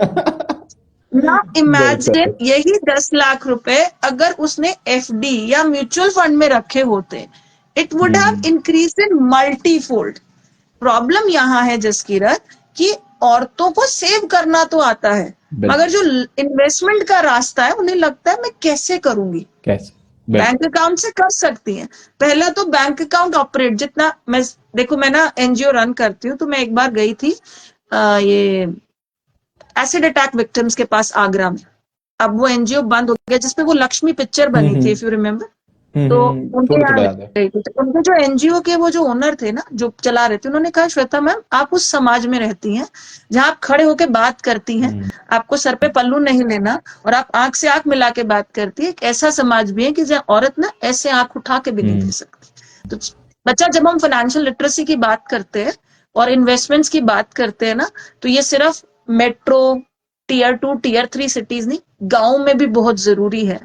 S1: ना इमेजिन, यही 10 लाख रुपए अगर उसने एफडी या म्यूचुअल फंड में रखे होते, it would have increase in multifold. Problem यहाँ है जसकीरत कि औरतों को सेव करना तो आता है, मगर जो इन्वेस्टमेंट का रास्ता है उन्हें लगता है मैं कैसे करूंगी।
S2: कैसे?
S1: बैंक अकाउंट से कर सकती हैं। पहला तो बैंक अकाउंट ऑपरेट, जितना मैं, देखो मैं ना एनजीओ रन करती हूँ, तो मैं एक बार गई थी ये एसिड अटैक विक्टिम्स के पास आगरा में। अब वो एनजीओ बंद हो गया जिसपे वो लक्ष्मी पिक्चर बनी थी, इफ यू रिमेम्बर। तो उनके
S2: थोड़ा
S1: यहाँ
S2: थोड़ा याद है।
S1: गई थी, तो उनके जो एनजीओ के वो जो ओनर थे ना, जो चला रहे थे, उन्होंने कहा श्वेता मैम, आप उस समाज में रहती हैं जहां आप खड़े होकर बात करती हैं, आपको सर पे पल्लू नहीं लेना, और आप आंख से आंख मिला के बात करती है। एक ऐसा समाज भी है कि जहाँ औरत ना ऐसे आंख उठा के भी नहीं दे सकती। तो बच्चा, जब हम फाइनेंशियल लिटरेसी की बात करते हैं और इन्वेस्टमेंट्स की बात करते हैं ना, तो ये सिर्फ मेट्रो टीयर 2 टीयर 3 सिटीज नहीं, गांव में भी बहुत जरूरी है।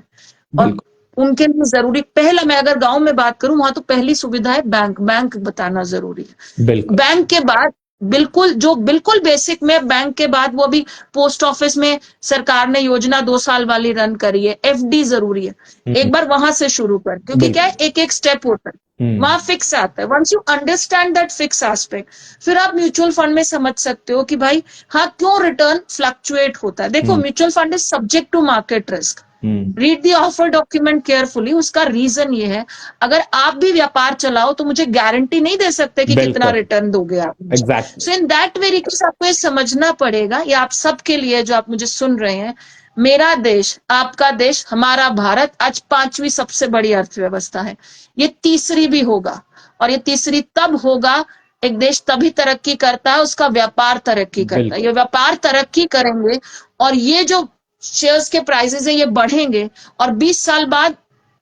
S1: और उनके लिए जरूरी, पहला मैं अगर गांव में बात करूं, वहां तो पहली सुविधा है बैंक। बैंक बताना जरूरी है। बैंक के बाद बिल्कुल बेसिक में, बैंक के बाद वो भी पोस्ट ऑफिस में सरकार ने योजना 2 साल वाली रन करी है, एफडी जरूरी है। एक बार वहां से शुरू कर, क्योंकि क्या है, एक एक स्टेप होता है, वहां फिक्स आता है। Once you understand that fix aspect, फिर आप म्यूचुअल फंड में समझ सकते हो कि भाई हाँ, क्यों रिटर्न फ्लक्चुएट होता है। देखो, mutual fund is subject to market risk. Read the offer document carefully. उसका रीजन ये है, अगर आप भी व्यापार चलाओ तो मुझे गारंटी नहीं दे सकते कि कितना रिटर्न दोगे आप। सो इन दैट वेरी केस आपको ये समझना पड़ेगा, ये आप सबके लिए जो आप मुझे सुन रहे हैं, मेरा देश, आपका देश, हमारा भारत आज 5वीं सबसे बड़ी अर्थव्यवस्था है। ये तीसरी भी होगा, और ये तीसरी तब होगा, एक देश तभी तरक्की करता है, उसका व्यापार तरक्की करता है। ये व्यापार तरक्की करेंगे और ये जो शेयर्स के प्राइसेस है ये बढ़ेंगे, और 20 साल बाद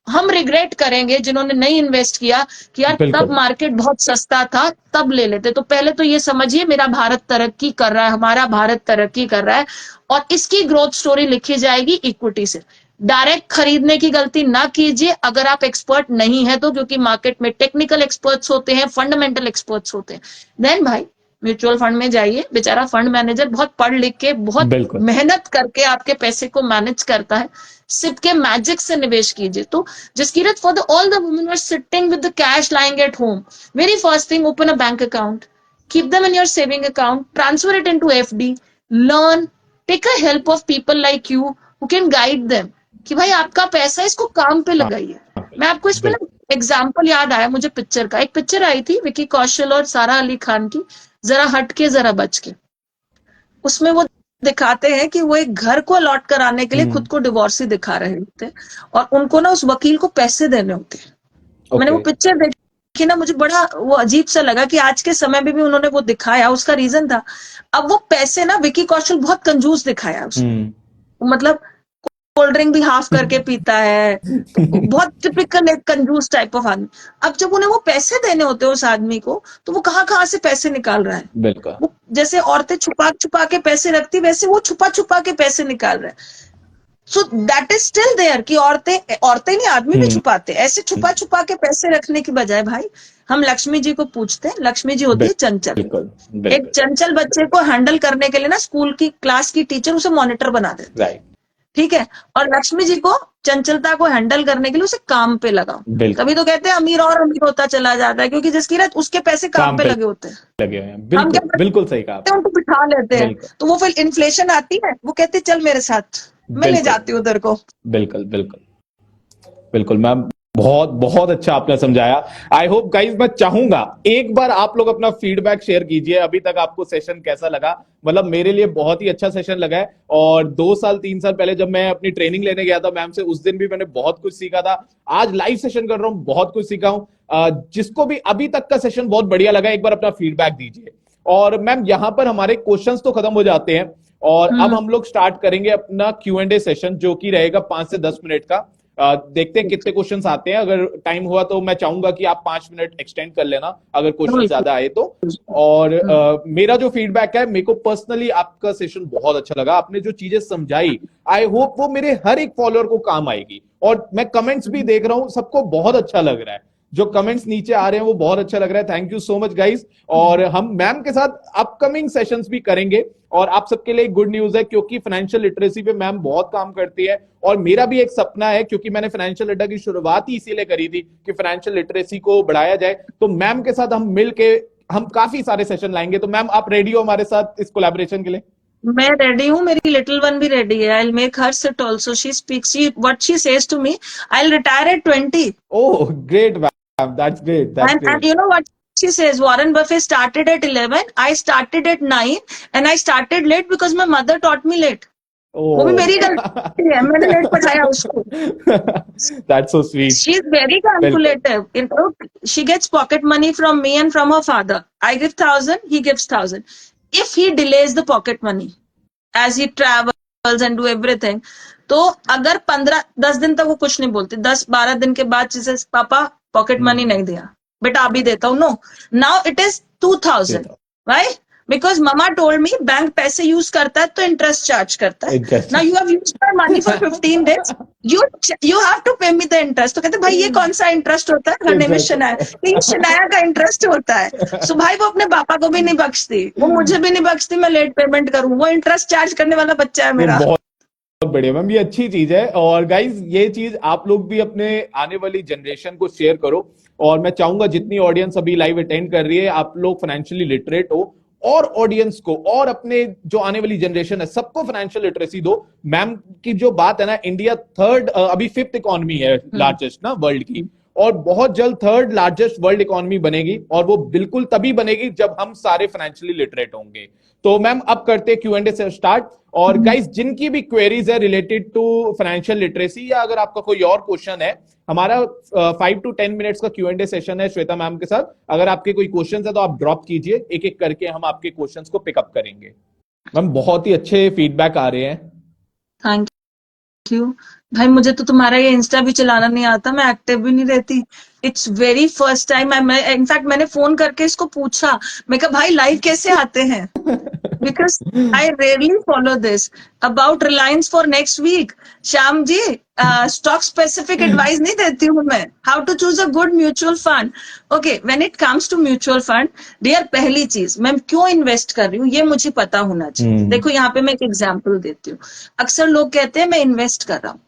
S1: हम रिग्रेट करेंगे जिन्होंने नहीं इन्वेस्ट किया कि यार तब मार्केट बहुत सस्ता था, तब ले लेते। तो पहले तो ये समझिए, मेरा भारत तरक्की कर रहा है, हमारा भारत तरक्की कर रहा है, और इसकी ग्रोथ स्टोरी लिखी जाएगी इक्विटी से। डायरेक्ट खरीदने की गलती ना कीजिए अगर आप एक्सपर्ट नहीं है तो, क्योंकि मार्केट में टेक्निकल एक्सपर्ट्स होते हैं, फंडामेंटल एक्सपर्ट्स होते हैं। देन भाई म्यूचुअल फंड में जाइए, बेचारा फंड मैनेजर बहुत पढ़ लिख के, बहुत मेहनत करके आपके पैसे को मैनेज करता है। सिप के मैजिक से निवेश कीजिए। तो Jaskirat, for the all the women are sitting with the cash lying at home, very first thing, open a bank account, keep them in your saving account, transfer it into FD, learn, take a help of people like you who can guide them कि भाई आपका पैसा इसको काम पे
S2: हाँ,
S1: लगाइए। मैं आपको इसमें ना एग्जाम्पल याद आया मुझे पिक्चर का, एक पिक्चर आई थी विकी कौशल और सारा अली खान की, जरा हट के जरा बच के। उसमें वो दिखाते हैं कि वो एक घर को अलॉट कराने के लिए खुद को डिवोर्सी दिखा रहे होते हैं और उनको ना उस वकील को पैसे देने होते हैं। मैंने वो पिक्चर देखी ना, मुझे बड़ा वो अजीब सा लगा कि आज के समय में भी उन्होंने वो दिखाया, उसका रीजन था, अब वो पैसे ना विकी कौशल बहुत कंजूस दिखाया उसमें, मतलब कोल्ड ड्रिंक भी हाफ करके पीता है, तो बहुत टिपिकल एक कंजूस टाइप ऑफ आदमी। अब जब उन्हें वो पैसे देने होते हैं उस आदमी को, तो वो कहाँ कहाँ से पैसे निकाल रहा है।
S2: बिल्कुल।
S1: वो जैसे औरतें छुपा छुपा के पैसे रखती, वैसे वो छुपा छुपा के पैसे निकाल रहे हैं। So that is still there कि औरतें नहीं, आदमी भी छुपाते, ऐसे छुपा छुपा के पैसे रखने की बजाय भाई हम लक्ष्मी जी को पूछते हैं। लक्ष्मी जी होती है चंचल। एक चंचल बच्चे को हैंडल करने के लिए ना स्कूल की क्लास की टीचर उसे मॉनिटर बना देती है, ठीक है, और लक्ष्मी जी को चंचलता को हैंडल करने के लिए उसे काम पे लगाओ। तभी तो कहते हैं अमीर और अमीर होता चला जाता है, क्योंकि जसकीरत उसके पैसे काम पे लगे होते हैं,
S2: लगे हुए हैं। बिल्कुल, बिल्कुल सही कहा आपने।
S1: उनको बिठा लेते हैं, तो वो फिर इन्फ्लेशन आती है, वो कहते हैं चल मेरे साथ, मैं ले जाती हूँ उधर को।
S2: बिल्कुल बिल्कुल बिल्कुल मैम, बहुत बहुत अच्छा आपने समझाया। आई होप गाइस, मैं चाहूंगा एक बार आप लोग अपना फीडबैक शेयर कीजिए, अभी तक आपको सेशन कैसा लगा। मतलब मेरे लिए बहुत ही अच्छा सेशन लगा है, और 2 साल 3 साल पहले जब मैं अपनी ट्रेनिंग लेने गया था मैम से, उस दिन भी मैंने बहुत कुछ सीखा था। आज लाइव सेशन कर रहा हूँ, बहुत कुछ सीखा हूँ। जिसको भी अभी तक का सेशन बहुत बढ़िया लगा, एक बार अपना फीडबैक दीजिए। और मैम यहाँ पर हमारे क्वेश्चंस तो खत्म हो जाते हैं, और अब हम लोग स्टार्ट करेंगे अपना Q&A सेशन, जो कि रहेगा 5 से 10 मिनट का। देखते हैं कितने क्वेश्चंस आते हैं। अगर टाइम हुआ तो मैं चाहूंगा कि आप 5 मिनट एक्सटेंड कर लेना अगर क्वेश्चन ज्यादा आए तो। और मेरा जो फीडबैक है, मेरे को पर्सनली आपका सेशन बहुत अच्छा लगा। आपने जो चीजें समझाई, आई होप वो मेरे हर एक फॉलोअर को काम आएगी। और मैं कमेंट्स भी देख रहा हूँ, सबको बहुत अच्छा लग रहा है, जो कमेंट्स नीचे आ रहे हैं वो बहुत अच्छा लग रहा है। Thank you so much guys. और हम मैम के साथ अपकमिंग सेशंस भी करेंगे। और आप सबके लिए गुड न्यूज है, क्योंकि फाइनेंशियल लिटरेसी पे मैम बहुत काम करती है, और मेरा भी एक सपना है, क्योंकि मैंने फाइनेंशियल अड्डा की शुरुआत ही इसीलिए करी थी कि फाइनेंशियल लिटरेसी को बढ़ाया जाए। तो मैम के साथ हम मिलके हम काफी सारे सेशन लाएंगे। तो मैम, आप रेडी हो हमारे साथ इस कोलैबोरेशन के लिए?
S1: मैं रेडी हूँ, मेरी लिटिल वन भी रेडी है। I'll make her sit also. She speaks, what she says to me, I'll retire at 20.
S2: Oh, great, ma'am. That's great. That's great.
S1: And you know what she says? Warren Buffett started at 11. I started at 9, and I started late because my mother taught me late. वो भी मेरी गलती है, मैंने late पढ़ाया उसको।
S2: That's so sweet.
S1: She is very calculative. You know, she gets pocket money from me and from her father. I give 1,000, he gives 1,000. If he delays the pocket money as he travels and do everything, तो अगर 10 दिन तक वो कुछ नहीं बोलती, 10-12 दिन के बाद जैसे पापा पॉकेट मनी नहीं दिया, बेटा अभी देता हूँ, no, now it is 2,000, right? Because mama told me bank पैसे यूज करता है तो इंटरेस्ट चार्ज करता है। Now you have used my money for 15 days, you have to pay me the interest. तो कहते भाई ये कौन सा इंटरेस्ट होता है? घर में शनाया, ये शनाया का इंटरेस्ट होता है। सो भाई वो अपने पापा को भी नहीं बख्शती, वो मुझे भी नहीं बख्शती, मैं लेट पेमेंट करूँ, वो इंटरेस्ट चार्ज करने वाला बच्चा है मेरा।
S2: बहुत बढ़िया मैम, ये अच्छी चीज है। और गाइज, ये चीज आप लोग भी अपने आने वाली जनरेशन को शेयर करो। और मैं चाहूंगा जितनी ऑडियंस अभी लाइव अटेंड कर रही है, आप लोग फाइनेंशियली लिटरेट हो, और ऑडियंस को और अपने जो आने वाली जनरेशन है सबको फाइनेंशियल लिटरेसी दो। मैम की जो बात है ना, इंडिया अभी 5th इकोनॉमी है लार्जेस्ट ना वर्ल्ड की, और बहुत जल्द 3rd लार्जेस्ट वर्ल्ड इकोनॉमी बनेगी, और वो बिल्कुल तभी बनेगी जब हम सारे फाइनेंशियली लिटरेट होंगे। तो मैम, अब करते हैं Q&A से स्टार्ट। और गाइस, जिनकी भी क्वेरीज है रिलेटेड टू फाइनेंशियल लिटरेसी, या अगर आपका कोई और क्वेश्चन है, हमारा 5 to 10 मिनट्स का Q&A सेशन है श्वेता मैम के साथ। अगर आपके कोई क्वेश्चन है तो आप ड्रॉप कीजिए, एक एक करके हम आपके क्वेश्चंस को पिकअप करेंगे। मैम, बहुत ही अच्छे फीडबैक आ रहे हैं।
S1: थैंक यू भाई, मुझे तो तुम्हारा ये इंस्टा भी चलाना नहीं आता, मैं एक्टिव भी नहीं रहती। It's very first time. In fact मैंने फोन करके इसको पूछा, मैं कहा भाई लाइव कैसे आते हैं, because I rarely follow this. About Reliance for next week, Shyam ji stock specific advice नहीं देती हूँ मैं, how to choose a good mutual fund. Okay, when it comes to mutual fund, dear, पहली चीज, मैं क्यों इन्वेस्ट कर रही हूँ ये मुझे पता होना चाहिए। देखो यहाँ पे मैं एक एग्जाम्पल देती हूँ। अक्सर लोग कहते हैं मैं इन्वेस्ट कर रहा हूँ,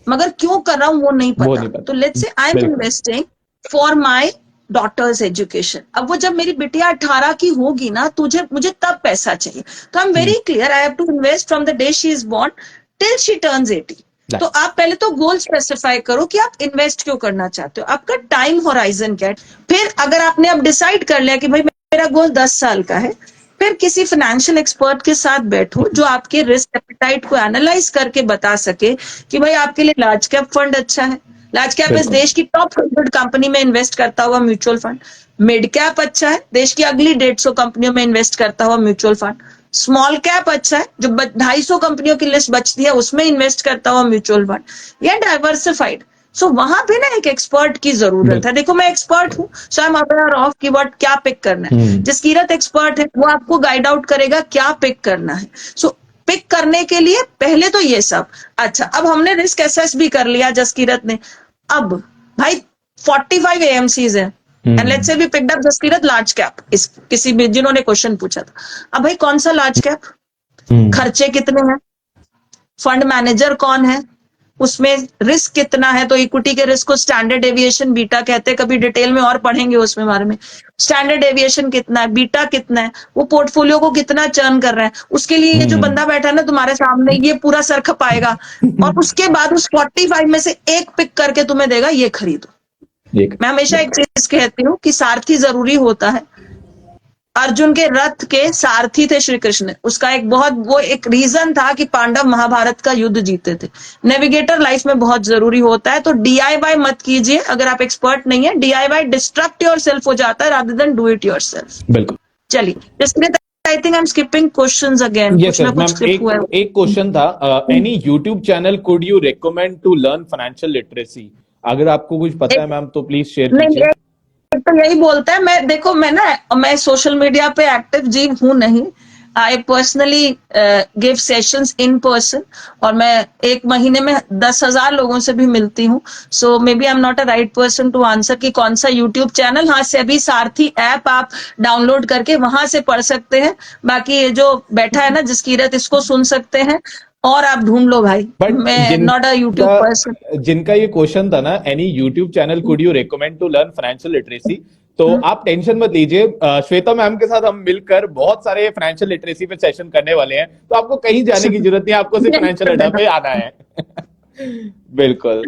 S1: मगर क्यों कर रहा हूं वो नहीं
S2: वो
S1: पता।
S2: नहीं पता।
S1: तो लेट्स से आई एम
S2: बिल्कुल।
S1: Investing for my daughter's education. अब वो जब मेरी बिटिया 18 की होगी ना, मुझे तब पैसा चाहिए। तो I am very clear, I have to invest from the day she is born till she turns 80। तो आप पहले तो गोल स्पेसिफाई करो कि आप इन्वेस्ट क्यों करना चाहते हो, आपका टाइम होराइजन क्या है। फिर अगर आपने अब डिसाइड कर लिया कि भाई मेरा गोल 10 साल का है, फिर किसी फाइनेंशियल एक्सपर्ट के साथ बैठो जो आपके रिस्क एपेटाइट को एनालाइज करके बता सके कि भाई आपके लिए लार्ज कैप फंड अच्छा है। लार्ज कैप इस
S2: बिल्कुल।
S1: देश की टॉप 100 कंपनी में इन्वेस्ट करता हुआ म्यूचुअल फंड। मिड कैप अच्छा है, देश की अगली 150 कंपनियों में इन्वेस्ट करता हुआ म्यूचुअल फंड। स्मॉल कैप अच्छा है, जो 250 कंपनियों की लिस्ट बचती है उसमें इन्वेस्ट करता हुआ म्यूचुअल फंड। या डाइवर्सिफाइड। सो वहां पे ना एक एक्सपर्ट की जरूरत है। देखो मैं एक्सपर्ट हूँ, सो आई एम अवेयर ऑफ कि व्हाट क्या पिक करना है। जसकीरत एक्सपर्ट है, वो आपको गाइड आउट करेगा क्या पिक करना है। सो पिक करने के लिए पहले तो ये सब। अच्छा, अब हमने रिस्क एसेस भी कर लिया जसकीरत ने। अब भाई 45 एएमसीज है and let's say we picked up Jaskirat large cap, इस किसी भी जिन्होंने क्वेश्चन पूछा था। अब भाई कौन सा लार्ज कैप, खर्चे कितने हैं, फंड मैनेजर कौन है, उसमें रिस्क कितना है। तो इक्विटी के रिस्क को स्टैंडर्ड डेविएशन बीटा कहते हैं, कभी डिटेल में और पढ़ेंगे उसमें बारे में। स्टैंडर्ड डेविएशन कितना है, बीटा कितना है, वो पोर्टफोलियो को कितना चर्न कर रहा है। उसके लिए ये जो बंदा बैठा है ना तुम्हारे सामने, ये पूरा सर खपाएगा और उसके बाद उस 45 में से एक पिक करके तुम्हें देगा, ये खरीदो। मैं हमेशा एक चीज कहती हूँ कि सारथी जरूरी होता है। अर्जुन के रथ के सारथी थे श्री कृष्ण। उसका वो एक रीजन था कि पांडव महाभारत का युद्ध जीते थे। नेविगेटर लाइफ में बहुत जरूरी होता है। तो डीआईवाई मत कीजिए अगर आप एक्सपर्ट नहीं है। डीआईवाई डिस्ट्रक्ट योरसेल्फ हो जाता है rather than do it yourself.
S2: बिल्कुल।
S1: चलिए, जिसमें I think I am skipping questions again.
S2: Yes sir ma'am, एक क्वेश्चन था, any YouTube channel could you recommend to learn financial literacy? अगर आपको कुछ पता है मैम तो प्लीज शेयर कीजिए।
S1: तो यही बोलता है, मैं सोशल मीडिया पे एक्टिव जीव हूं नहीं। I personally give sessions in person और मैं एक महीने में 10,000 लोगों से भी मिलती हूँ। So maybe I am not a right person to answer कि कौन सा यूट्यूब चैनल। हाँ, सेबी सारथी ऐप आप डाउनलोड करके वहां से पढ़ सकते हैं। बाकी ये जो बैठा है ना जसकीरत, इसको सुन सकते हैं और आप ढूंढ लो भाई।
S2: बट
S1: मैं नॉट अ यूट्यूब पर्सन।
S2: जिनका ये क्वेश्चन था ना, any YouTube channel could you recommend to learn financial literacy, तो आप टेंशन मत लीजिए। श्वेता मैम के साथ हम मिलकर बहुत सारे फाइनेंशियल लिटरेसी पे सेशन करने वाले हैं, तो आपको कहीं जाने की जरूरत नहीं, आपको सिर्फ फाइनेंशियल अड्डा पे आना है। बिल्कुल।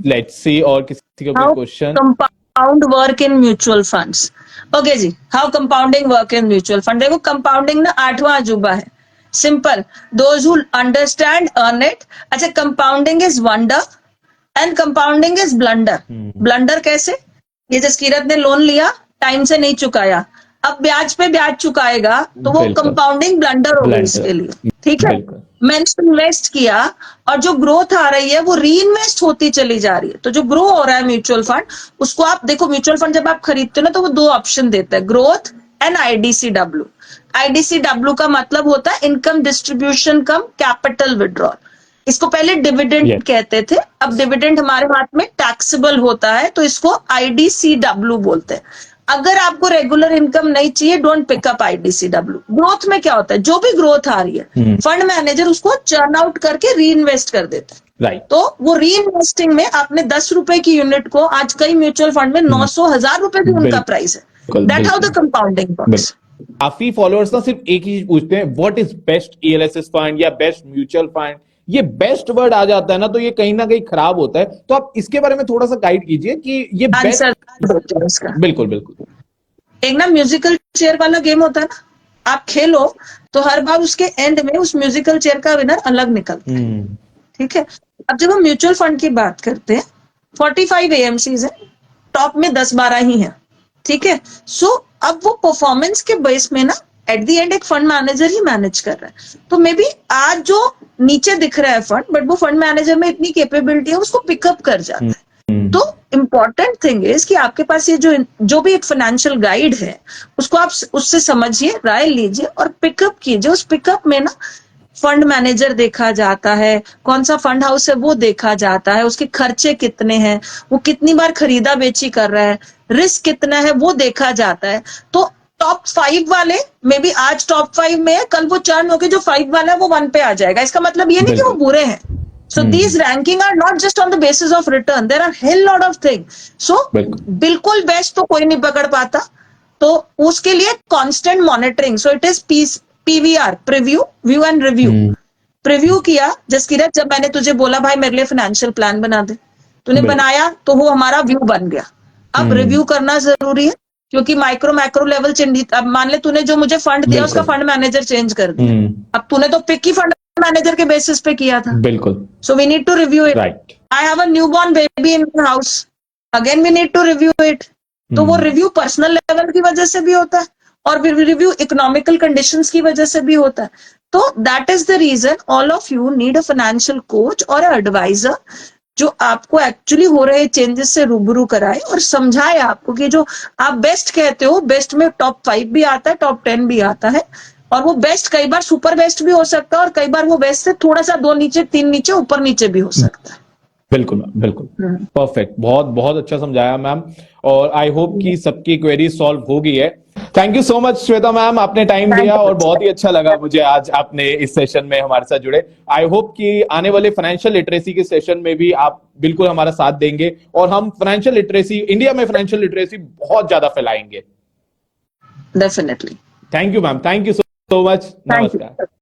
S2: लेट्स सी और किसी का कोई question.
S1: Compound work in mutual funds. Okay जी, how compounding work in mutual fund. देखो कंपाउंडिंग ना 8वां अजूबा है। Simple, those who understand earn it. अच्छा, compounding is wonder and compounding is blunder. Blunder कैसे? ये जसकीरत ने लोन लिया, टाइम से नहीं चुकाया, अब ब्याज पे ब्याज चुकाएगा, तो वो कंपाउंडिंग ब्लंडर होगी इसके लिए। ठीक है, मैंने इन्वेस्ट किया और जो ग्रोथ आ रही है वो री इन्वेस्ट होती चली जा रही है। तो जो ग्रो हो रहा है म्यूचुअल फंड, उसको आप देखो, म्यूचुअल फंड जब आप खरीदते हो ना तो वो 2 ऑप्शन देता है, ग्रोथ एंड आईडीसीडब्ल्यू। आईडीसीडब्ल्यू का मतलब होता है इनकम डिस्ट्रीब्यूशन कम कैपिटल विड्रॉल। इसको पहले डिविडेंड कहते थे, अब डिविडेंड हमारे हाथ में टैक्सेबल होता है तो इसको आईडीसीडब्ल्यू बोलते हैं। अगर आपको रेगुलर इनकम नहीं चाहिए, डोंट पिक अप आईडीसीडब्ल्यू। ग्रोथ में क्या होता है, जो भी ग्रोथ आ रही है फंड मैनेजर उसको चर्न आउट करके री इन्वेस्ट कर देता है।
S2: राइट।
S1: तो वो री इन्वेस्टिंग में आपने 10 रुपए की यूनिट को आज कई म्यूचुअल फंड में 900 1000 रुपए भी उनका प्राइस है। That how the compounding works.
S2: काफी फॉलोअर्स ना सिर्फ एक ही पूछते हैं, what is best ELSS fund या बेस्ट म्यूचुअल फंड। ये बेस्ट वर्ड आ जाता है ना तो ये कहीं ना कहीं खराब होता है, तो आप इसके बारे में थोड़ा सा गाइड कीजिए कि ये बेस्ट। बिल्कुल बिल्कुल।
S1: एक ना म्यूजिकल चेयर वाला गेम होता है ना, आप खेलो तो हर बार उसके एंड में उस म्यूजिकल चेयर का विनर अलग निकलता है। ठीक है, अब जब हम म्यूचुअल फंड की बात करते हैं, 45 एएमसीज है, टॉप में 10-12 ही है। ठीक है, सो अब वो परफॉर्मेंस के बेस में ना एट द एंड एक फंड मैनेजर ही मैनेज कर रहा है। तो मे बी आज जो नीचे दिख रहा है फंड, बट वो फंड मैनेजर में इतनी कैपेबिलिटी है उसको पिकअप कर जाता है। तो इम्पॉर्टेंट थिंग इज कि आपके पास ये जो भी एक फाइनेंशियल गाइड है उसको आप उससे समझिए, राय लीजिए और पिकअप कीजिए। उस पिकअप में ना फंड मैनेजर देखा जाता है, कौन सा फंड हाउस है वो देखा जाता है, उसके खर्चे कितने हैं, वो कितनी बार खरीदा बेची कर रहा है, रिस्क कितना है वो देखा जाता है। तो टॉप 5 वाले मे बी आज टॉप 5 में है, कल वो चर्न होके जो 5 वाला है वो 1 पे आ जाएगा। इसका मतलब ये नहीं कि वो बुरे हैं। So these ranking are not just on the basis of return. There are hell lot of things. So बिल्कुल बेस्ट तो कोई नहीं पकड़ पाता. तो उसके लिए constant monitoring. So it is PVR, preview, view and review. Preview किया जसकीरत, जब मैंने तुझे बोला भाई मेरे लिए फाइनेंशियल प्लान बना दे, तूने बनाया तो वो हमारा व्यू बन गया. अब रिव्यू करना जरूरी है, क्योंकि माइक्रो मैक्रो लेवल चेंज. अब मान ले तूने जो मुझे फंड दिया उसका फंड मैनेजर चेंज कर दिया. अब तूने तो पिक ही फंड मैनेजर के बेसिस पे किया था.
S2: बिल्कुल.
S1: So we need to review it.
S2: Right.
S1: I have a newborn baby in my house, again we need to review it. तो वो रिव्यू पर्सनल लेवल की वजह से भी होता है और रिव्यू इकोनॉमिकल कंडीशंस की वजह से भी होता है. तो that is the reason all of you need a financial coach और एडवाइजर जो आपको एक्चुअली हो रहे चेंजेस से रूबरू कराए और समझाए आपको कि जो आप बेस्ट कहते हो, बेस्ट में टॉप 5 भी आता है, टॉप 10 भी आता है, और वो बेस्ट कई बार सुपर बेस्ट भी हो सकता है और कई बार वो बेस्ट से थोड़ा सा 2 नीचे 3 नीचे ऊपर नीचे भी हो सकता है.
S2: बिल्कुल मैम, बिल्कुल. परफेक्ट. बहुत बहुत अच्छा समझाया मैम, और आई होप कि सबकी क्वेरी सॉल्व हो गई है. Thank you so much Shweta ma'am, आपने टाइम दिया और बहुत ही अच्छा लगा मुझे आज आपने इस सेशन में हमारे साथ जुड़े. आई होप कि आने वाले फाइनेंशियल लिटरेसी के सेशन में भी आप बिल्कुल हमारा साथ देंगे और हम फाइनेंशियल लिटरेसी, इंडिया में फाइनेंशियल लिटरेसी बहुत ज्यादा फैलाएंगे.
S1: Definitely.
S2: Thank you ma'am, thank you so much. नमस्कार.